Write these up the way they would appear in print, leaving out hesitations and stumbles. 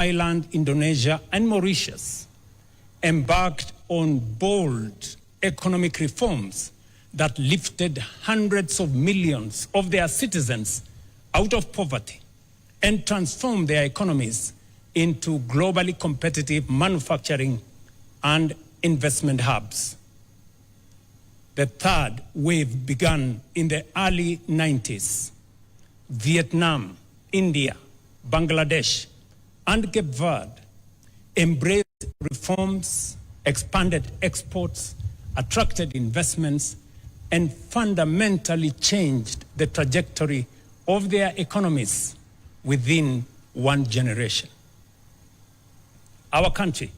Thailand, Indonesia, and Mauritius embarked on bold economic reforms that lifted hundreds of millions of their citizens out of poverty and transformed their economies into globally competitive manufacturing and investment hubs. The third wave began in the early 90s. Vietnam, India, Bangladesh, and Cape Verde embraced reforms, expanded exports, attracted investments, and fundamentally changed the trajectory of their economies within one generation. Our country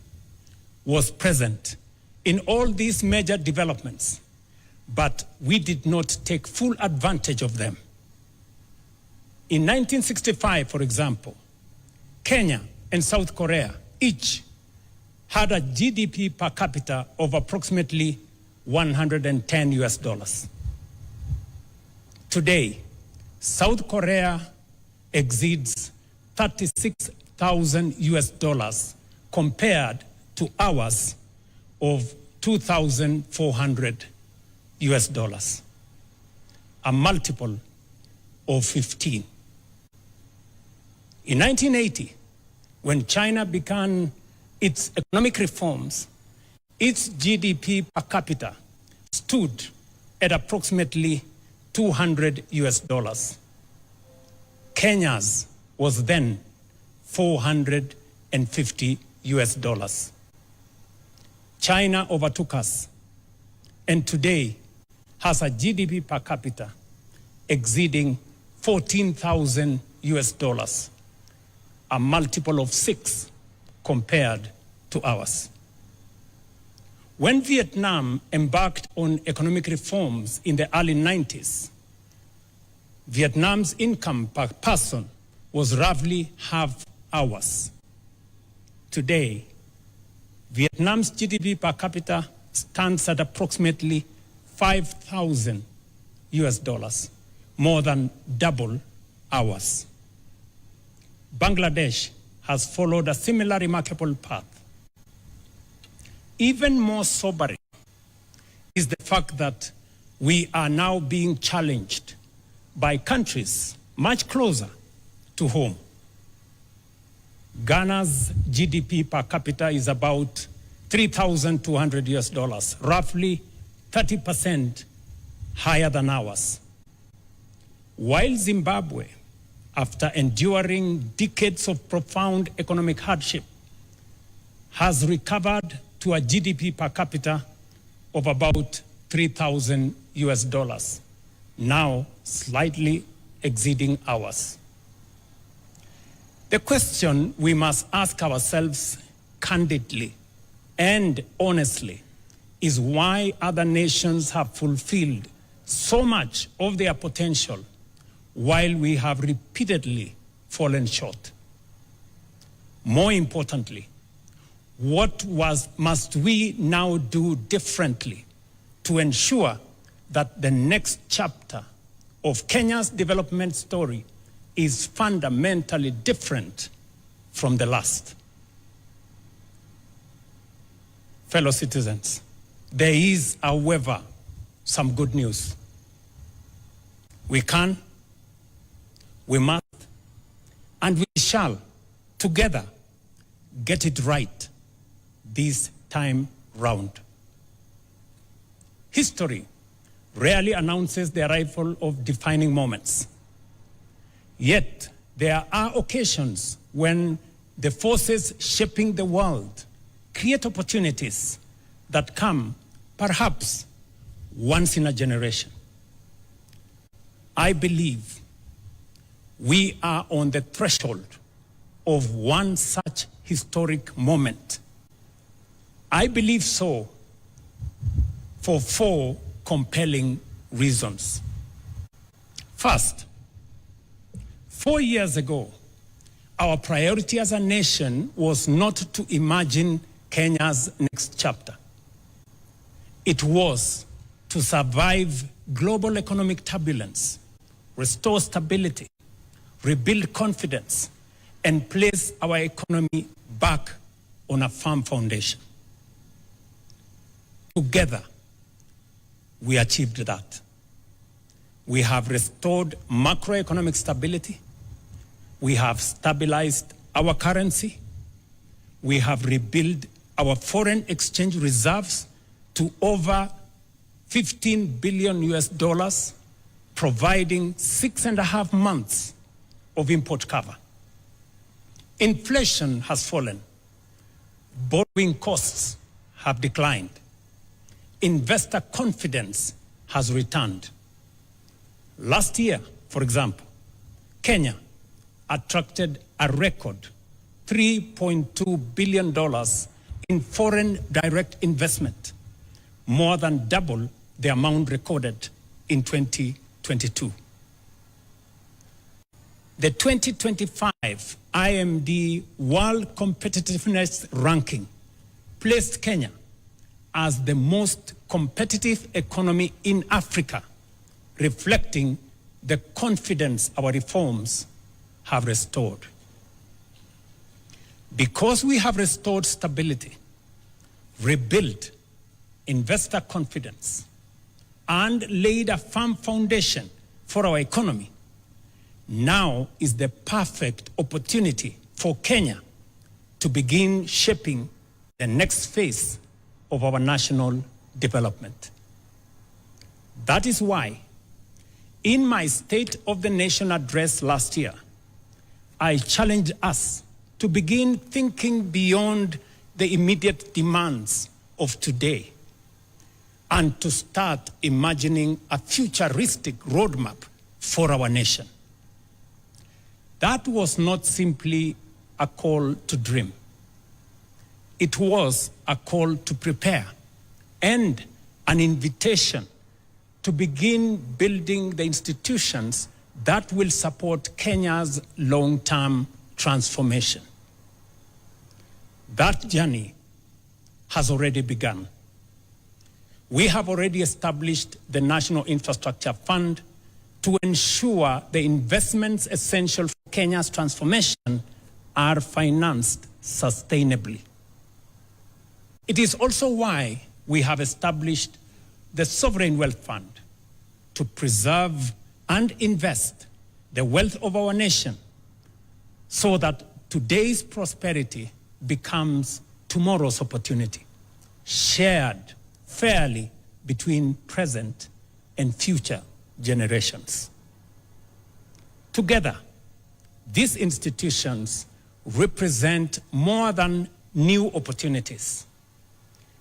was present in all these major developments, but we did not take full advantage of them. In 1965, for example, Kenya and South Korea each had a GDP per capita of approximately $110. Today, South Korea exceeds $36,000 compared to ours of $2,400, a multiple of 15. In 1980, when China began its economic reforms, its GDP per capita stood at approximately $200. Kenya's was then $450. China overtook us and today has a GDP per capita exceeding $14,000, a multiple of 6 compared to ours. When Vietnam embarked on economic reforms in the early 90s, Vietnam's income per person was roughly half ours. Today, Vietnam's GDP per capita stands at approximately $5,000, more than double ours. Bangladesh has followed a similar remarkable path. Even more sobering is the fact that we are now being challenged by countries much closer to home. Ghana's GDP per capita is about $3,200, roughly 30% higher than ours. While Zimbabwe, after enduring decades of profound economic hardship, has recovered to a GDP per capita of about $3,000, now slightly exceeding ours. The question we must ask ourselves candidly and honestly is why other nations have fulfilled so much of their potential while we have repeatedly fallen short. More importantly, what must we now do differently to ensure that the next chapter of Kenya's development story is fundamentally different from the last? Fellow citizens, there is, however, some good news. We can, we must, and we shall together get it right this time round. History rarely announces the arrival of defining moments. Yet, there are occasions when the forces shaping the world create opportunities that come perhaps once in a generation. I believe we are on the threshold of one such historic moment. I believe so for 4 compelling reasons. First, 4 years ago, our priority as a nation was not to imagine Kenya's next chapter. It was to survive global economic turbulence, restore stability, rebuild confidence, and place our economy back on a firm foundation. Together, we achieved that. We have restored macroeconomic stability. We have stabilized our currency. We have rebuilt our foreign exchange reserves to over 15 billion US dollars, providing 6.5 months of import cover. Inflation has fallen. Borrowing costs have declined. Investor confidence has returned. Last year, for example, Kenya attracted a record $3.2 billion in foreign direct investment, more than double the amount recorded in 2022. The 2025 IMD World Competitiveness Ranking placed Kenya as the most competitive economy in Africa, reflecting the confidence our reforms have restored. Because we have restored stability, rebuilt investor confidence, and laid a firm foundation for our economy, now is the perfect opportunity for Kenya to begin shaping the next phase of our national development. That is why, in my State of the Nation address last year, I challenged us to begin thinking beyond the immediate demands of today and to start imagining a futuristic roadmap for our nation. That was not simply a call to dream. It was a call to prepare and an invitation to begin building the institutions that will support Kenya's long-term transformation. That journey has already begun. We have already established the National Infrastructure Fund to ensure the investments essential for Kenya's transformation are financed sustainably. It is also why we have established the Sovereign Wealth Fund to preserve and invest the wealth of our nation so that today's prosperity becomes tomorrow's opportunity, shared fairly between present and future generations. Together, these institutions represent more than new opportunities.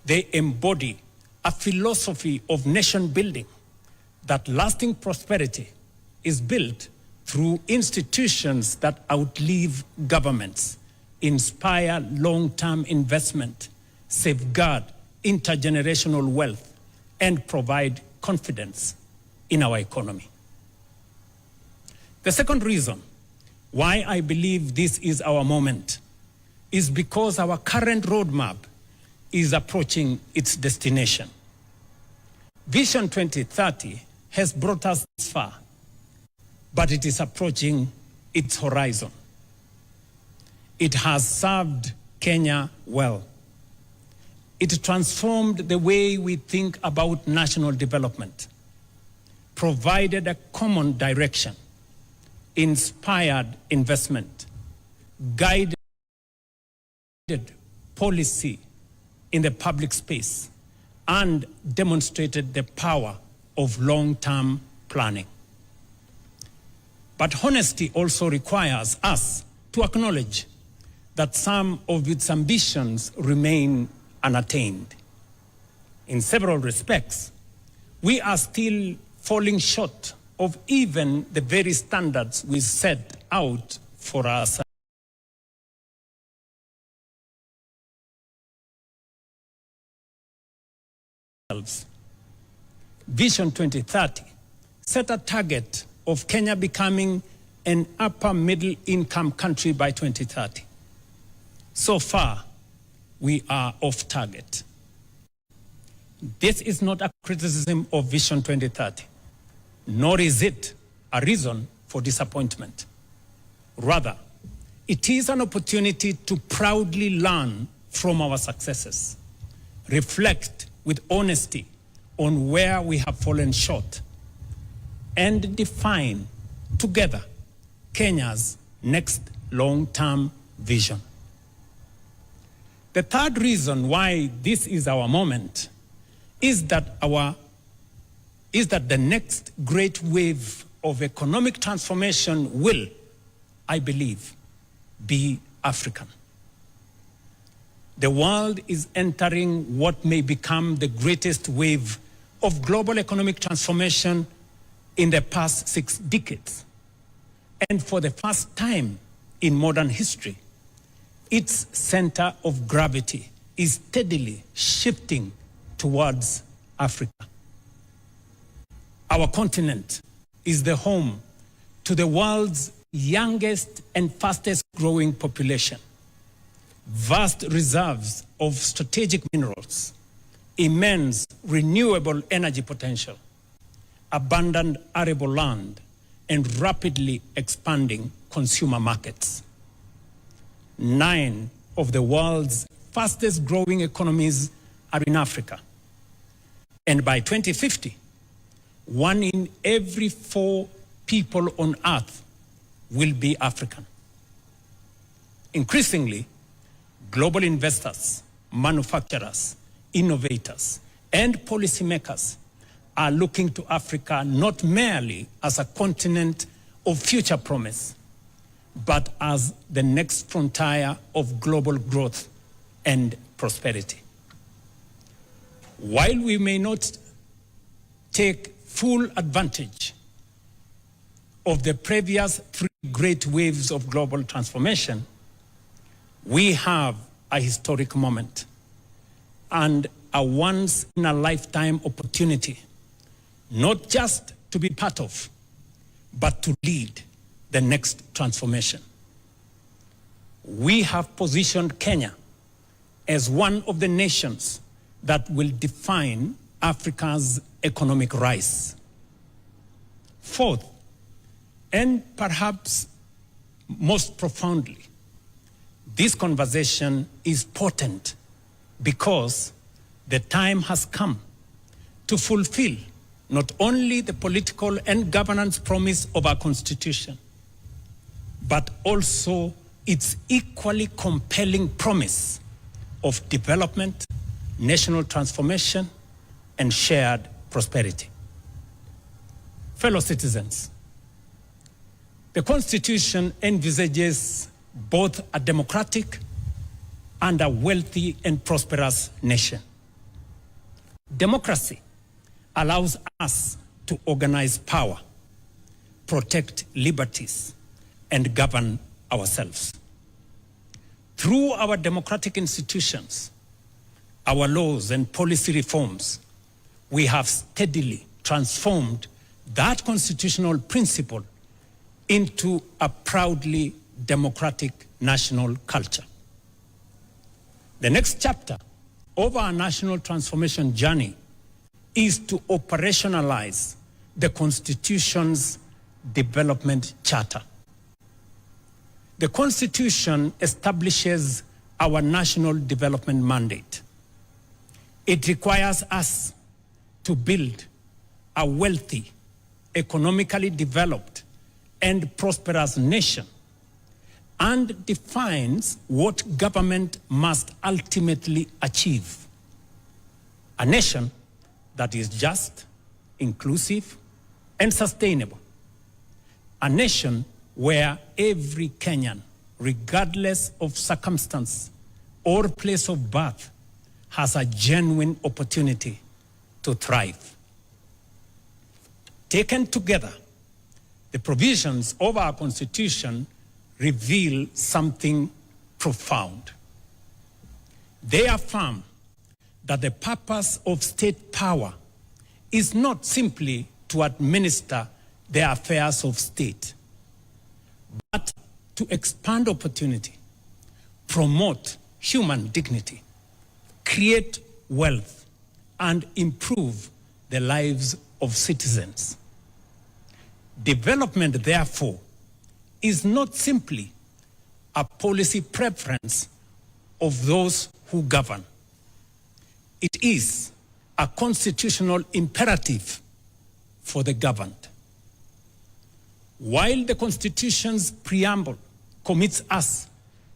They embody a philosophy of nation building, that lasting prosperity is built through institutions that outlive governments, inspire long-term investment, safeguard intergenerational wealth, and provide confidence in our economy. The second reason why I believe this is our moment is because our current roadmap is approaching its destination. Vision 2030 has brought us this far, but it is approaching its horizon. It has served Kenya well. It transformed the way we think about national development, provided a common direction, inspired investment, guided policy in the public space, and demonstrated the power of long-term planning. But honesty also requires us to acknowledge that some of its ambitions remain unattained. In several respects, we are still falling short of even the very standards we set out for ourselves. Vision 2030 set a target of Kenya becoming an upper middle income country by 2030. So far, we are off target. This is not a criticism of Vision 2030, nor is it a reason for disappointment. Rather, It is an opportunity to proudly learn from our successes, reflect with honesty on where we have fallen short, and define together Kenya's next long-term vision. The third reason why this is our moment is that the next great wave of economic transformation will, I believe, be African. The world is entering what may become the greatest wave of global economic transformation in the past 6 decades. And for the first time in modern history, its center of gravity is steadily shifting towards Africa. Our continent is the home to the world's youngest and fastest growing population, vast reserves of strategic minerals, immense renewable energy potential, abundant arable land, and rapidly expanding consumer markets. 9 of the world's fastest growing economies are in Africa. And by 2050, 1 in every 4 people on Earth will be African. Increasingly, global investors, manufacturers, innovators, and policymakers are looking to Africa not merely as a continent of future promise, but as the next frontier of global growth and prosperity. While we may not take full advantage of the previous 3 great waves of global transformation, we have a historic moment and a once-in-a-lifetime opportunity, not just to be part of, but to lead the next transformation. We have positioned Kenya as one of the nations that will define Africa's economic rise. Fourth, and perhaps most profoundly, this conversation is potent because the time has come to fulfill not only the political and governance promise of our Constitution, but also its equally compelling promise of development, national transformation, and shared prosperity. Fellow citizens, the Constitution envisages both a democratic and a wealthy and prosperous nation. Democracy allows us to organize power, protect liberties, and govern ourselves. Through our democratic institutions, our laws and policy reforms, we have steadily transformed that constitutional principle into a proudly democratic national culture. The next chapter of our national transformation journey is to operationalize the Constitution's development charter. The Constitution establishes our national development mandate. It requires us to build a wealthy, economically developed, and prosperous nation, and defines what government must ultimately achieve. A nation that is just, inclusive, and sustainable. A nation where every Kenyan, regardless of circumstance or place of birth, has a genuine opportunity to thrive. Taken together, the provisions of our Constitution reveal something profound. They affirm that the purpose of state power is not simply to administer the affairs of state, but to expand opportunity, promote human dignity, create wealth, and improve the lives of citizens. Development, therefore, is not simply a policy preference of those who govern. It is a constitutional imperative for the governed. While the Constitution's preamble commits us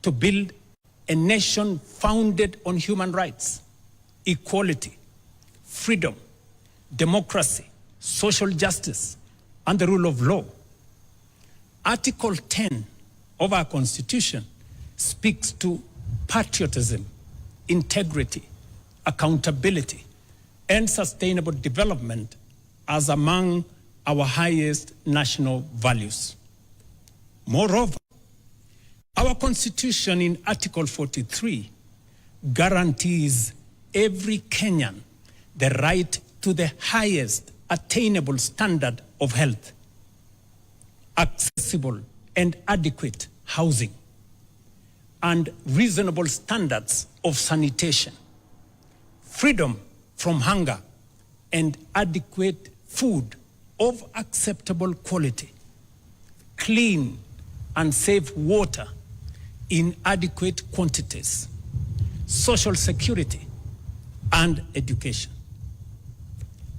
to build a nation founded on human rights, equality, freedom, democracy, social justice, and the rule of law, Article 10 of our Constitution speaks to patriotism, integrity, accountability, and sustainable development as among our highest national values. Moreover, our Constitution in Article 43 guarantees every Kenyan the right to the highest attainable standard of health, accessible and adequate housing, and reasonable standards of sanitation, freedom from hunger, and adequate food of acceptable quality, clean and safe water in adequate quantities, social security, and education.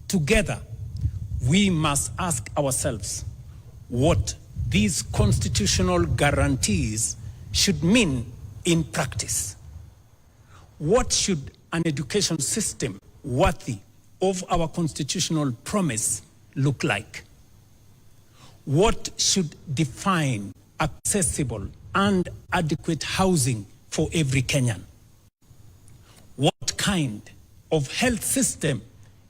Together, we must ask ourselves what these constitutional guarantees should mean in practice. What should an education system worthy of our constitutional promise look like? What should define accessible and adequate housing for every Kenyan? What kind of health system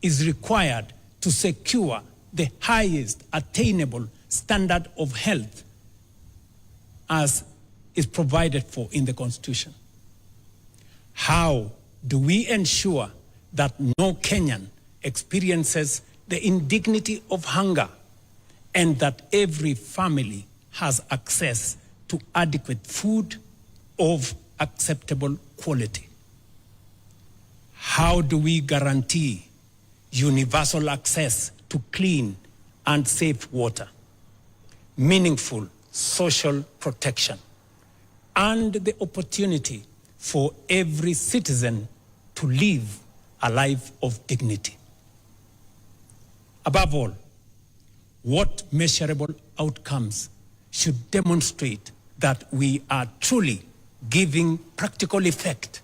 is required to secure the highest attainable standard of health as is provided for in the Constitution? How do we ensure that no Kenyan experiences the indignity of hunger and that every family has access to adequate food of acceptable quality? How do we guarantee universal access to clean and safe water, meaningful social protection, and the opportunity for every citizen to live a life of dignity? Above all, what measurable outcomes should demonstrate that we are truly giving practical effect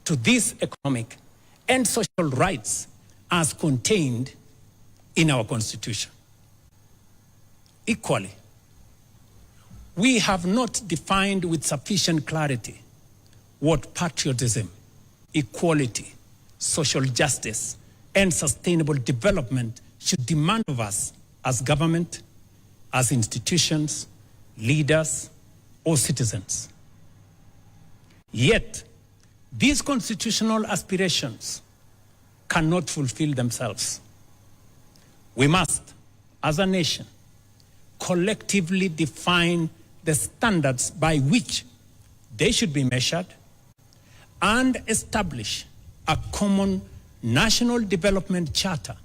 to these economic and social rights as contained in our Constitution? Equally, we have not defined with sufficient clarity what patriotism, equality, social justice, and sustainable development should demand of us as government, as institutions, leaders, or citizens. Yet, these constitutional aspirations cannot fulfill themselves. We must, as a nation, collectively define the standards by which they should be measured and establish a common national development charter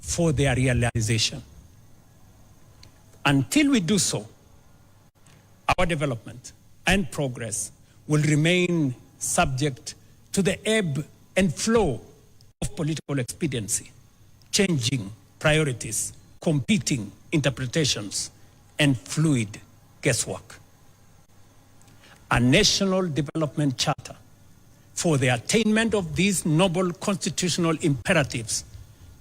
for their realization. Until we do so, our development and progress will remain subject to the ebb and flow of political expediency, changing priorities, competing interpretations, and fluid guesswork. A national development charter for the attainment of these noble constitutional imperatives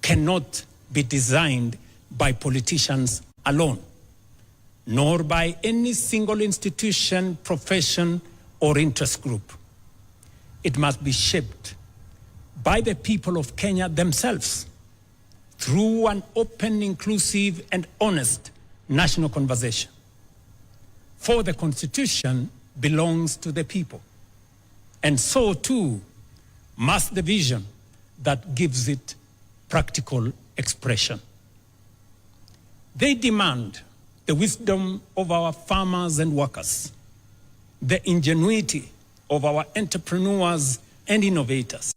cannot be designed by politicians alone, nor by any single institution, profession, or interest group. It must be shaped by the people of Kenya themselves through an open, inclusive, and honest national conversation. For the Constitution belongs to the people, and so too must the vision that gives it practical expression. They demand the wisdom of our farmers and workers, the ingenuity of our entrepreneurs and innovators,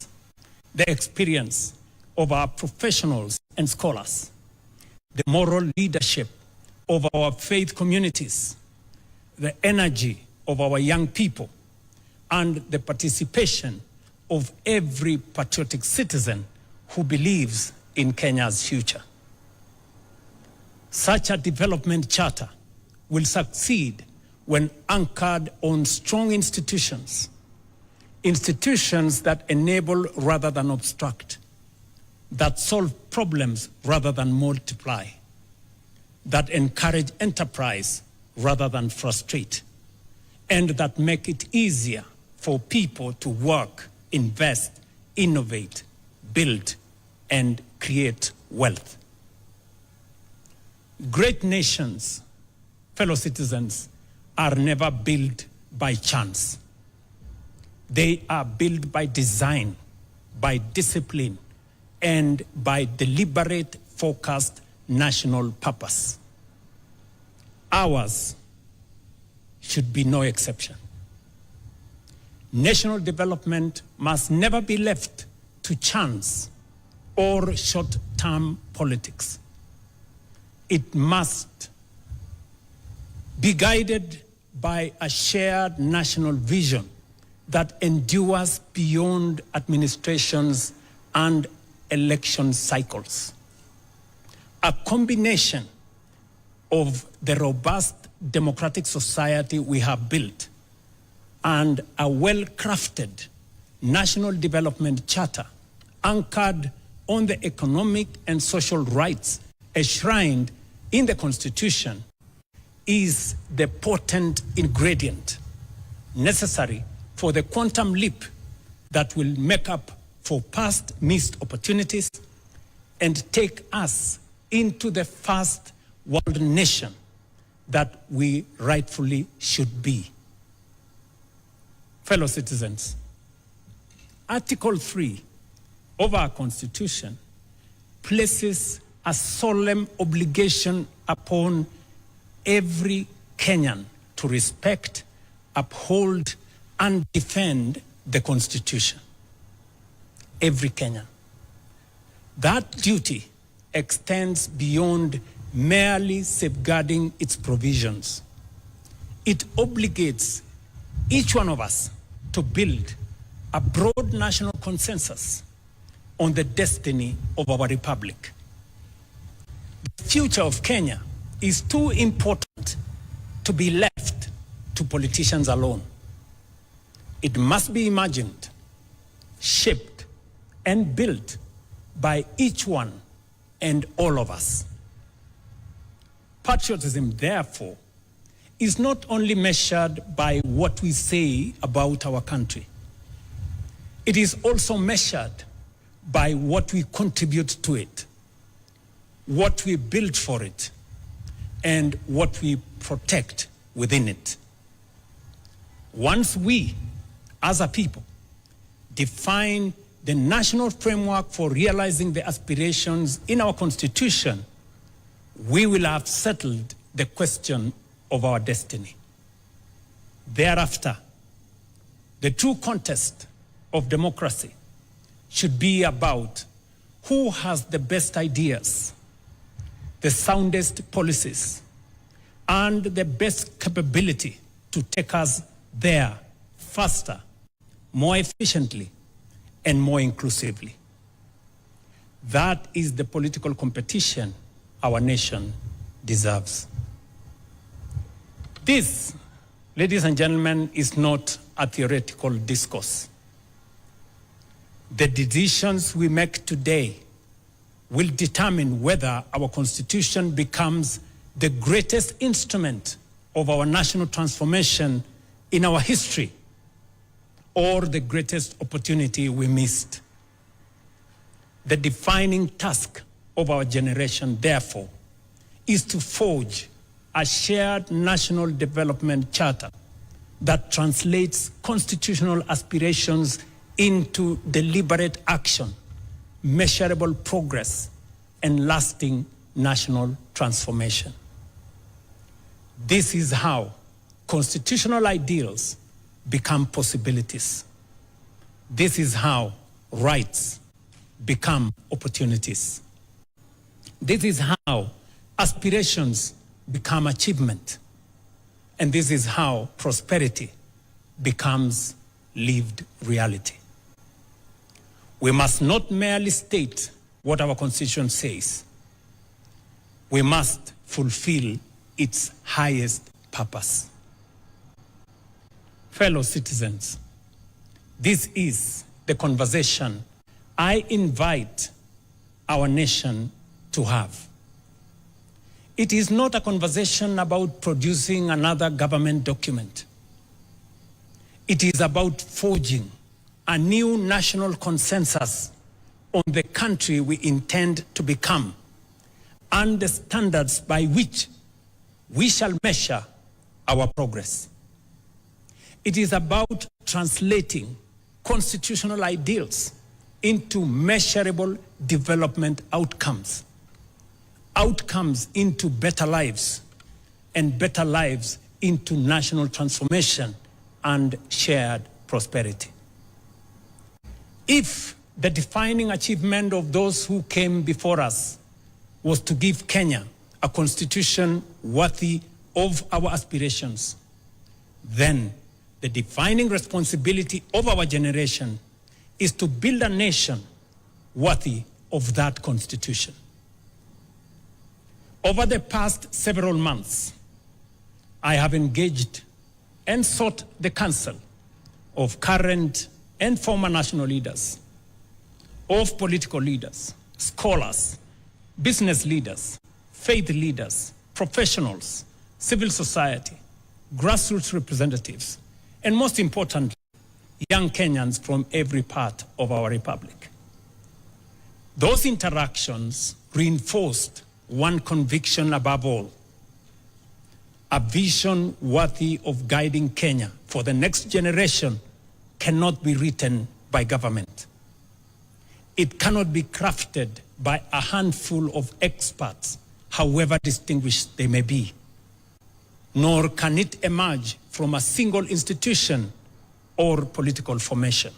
the experience of our professionals and scholars, the moral leadership of our faith communities, the energy of our young people and the participation of every patriotic citizen who believes in Kenya's future. Such a development charter will succeed when anchored on strong institutions, institutions that enable rather than obstruct, that solve problems rather than multiply, that encourage enterprise rather than frustrate, and that make it easier for people to work, invest, innovate, build, and create wealth. Great nations, fellow citizens, are never built by chance. They are built by design, by discipline, and by deliberate, focused national purpose. Ours should be no exception. National development must never be left to chance or short-term politics. It must be guided by a shared national vision that endures beyond administrations and election cycles. A combination of the robust democratic society we have built and a well-crafted national development charter anchored on the economic and social rights enshrined in the Constitution is the potent ingredient necessary for the quantum leap that will make up for past missed opportunities and take us into the first world nation that we rightfully should be. Fellow citizens, Article 3 of our Constitution places a solemn obligation upon every Kenyan to respect, uphold, and defend the Constitution. Every Kenyan. That duty extends beyond merely safeguarding its provisions. It obligates each one of us to build a broad national consensus on the destiny of our republic. The future of Kenya is too important to be left to politicians alone. It must be imagined, shaped, and built by each one and all of us. Patriotism, therefore, is not only measured by what we say about our country. It is also measured by what we contribute to it, what we build for it, and what we protect within it. Once we, as a people, define the national framework for realizing the aspirations in our Constitution, we will have settled the question of our destiny. Thereafter, the true contest of democracy should be about who has the best ideas, the soundest policies, and the best capability to take us there faster, more efficiently, and more inclusively. That is the political competition our nation deserves. This, ladies and gentlemen, is not a theoretical discourse. The decisions we make today will determine whether our Constitution becomes the greatest instrument of our national transformation in our history, or the greatest opportunity we missed. The defining task of our generation, therefore, is to forge a shared national development charter that translates constitutional aspirations into deliberate action, measurable progress, and lasting national transformation. This is how constitutional ideals become possibilities. This is how rights become opportunities. This is how aspirations become achievement. And this is how prosperity becomes lived reality. We must not merely state what our Constitution says. We must fulfill its highest purpose. Fellow citizens, this is the conversation I invite our nation to have. It is not a conversation about producing another government document. It is about forging a new national consensus on the country we intend to become and the standards by which we shall measure our progress. It is about translating constitutional ideals into measurable development outcomes, outcomes into better lives, and better lives into national transformation and shared prosperity. If the defining achievement of those who came before us was to give Kenya a constitution worthy of our aspirations, then the defining responsibility of our generation is to build a nation worthy of that constitution. Over the past several months, I have engaged and sought the counsel of current and former national leaders, of political leaders, scholars, business leaders, faith leaders, professionals, civil society, grassroots representatives, and most importantly, young Kenyans from every part of our republic. Those interactions reinforced one conviction above all: a vision worthy of guiding Kenya for the next generation cannot be written by government. It cannot be crafted by a handful of experts, however distinguished they may be. Nor can it emerge from a single institution or political formation.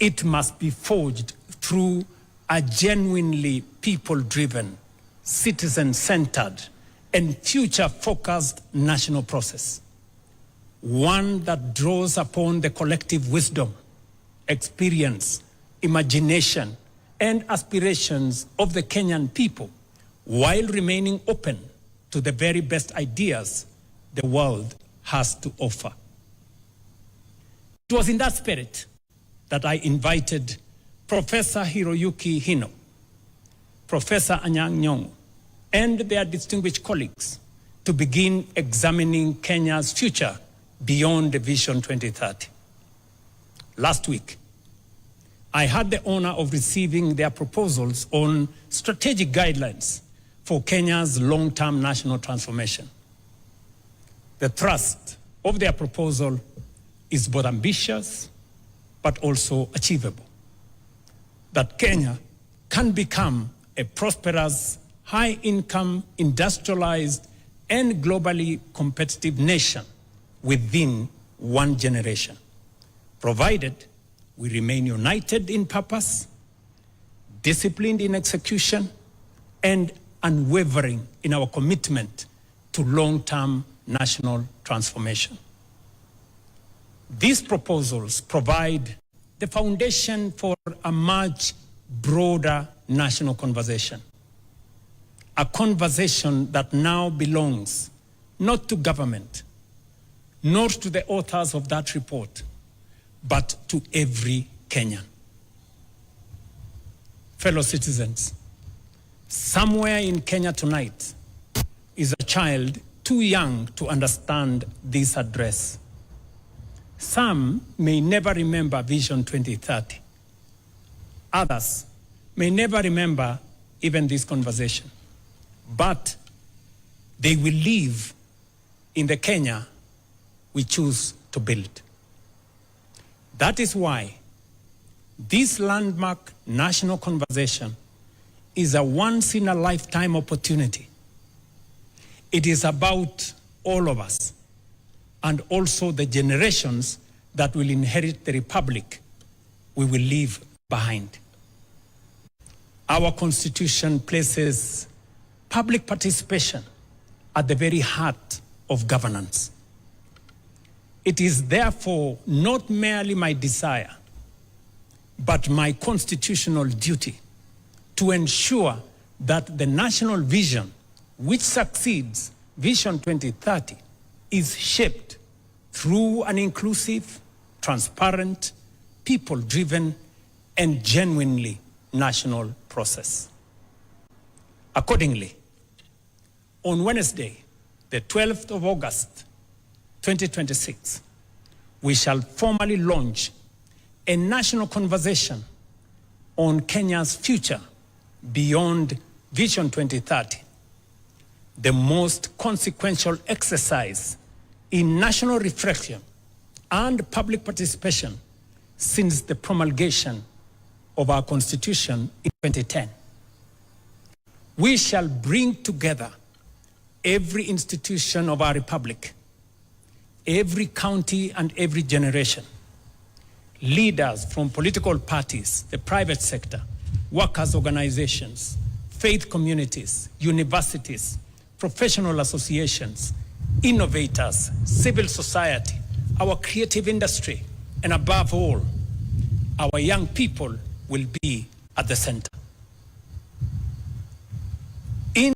It must be forged through a genuinely people-driven, citizen-centered, and future-focused national process. One that draws upon the collective wisdom, experience, imagination, and aspirations of the Kenyan people, while remaining open to the very best ideas the world has to offer. It was in that spirit that I invited Professor Hiroyuki Hino, Professor Anyang' Nyong'o, and their distinguished colleagues to begin examining Kenya's future beyond the Vision 2030. Last week, I had the honor of receiving their proposals on strategic guidelines for Kenya's long-term national transformation. The thrust of their proposal is both ambitious but also achievable. That Kenya can become a prosperous, high-income, industrialized, and globally competitive nation within one generation, provided we remain united in purpose, disciplined in execution, and unwavering in our commitment to long-term national transformation. These proposals provide the foundation for a much broader national conversation, a conversation that now belongs not to government, nor to the authors of that report, but to every Kenyan. Fellow citizens, somewhere in Kenya tonight is a child too young to understand this address. Some may never remember Vision 2030. Others may never remember even this conversation. But they will live in the Kenya we choose to build. That is why this landmark national conversation is a once-in-a-lifetime opportunity. It is about all of us, and also the generations that will inherit the republic we will leave behind. Our Constitution places public participation at the very heart of governance. It is therefore not merely my desire, but my constitutional duty to ensure that the national vision, which succeeds Vision 2030, is shaped through an inclusive, transparent, people-driven, and genuinely national process. Accordingly, on Wednesday, the 12th of August, 2026, we shall formally launch a national conversation on Kenya's future beyond Vision 2030, the most consequential exercise in national reflection and public participation since the promulgation of our Constitution in 2010. We shall bring together every institution of our republic, every county and every generation, leaders from political parties, the private sector, workers' organizations, faith communities, universities, professional associations, innovators, civil society, our creative industry, and above all, our young people will be at the center.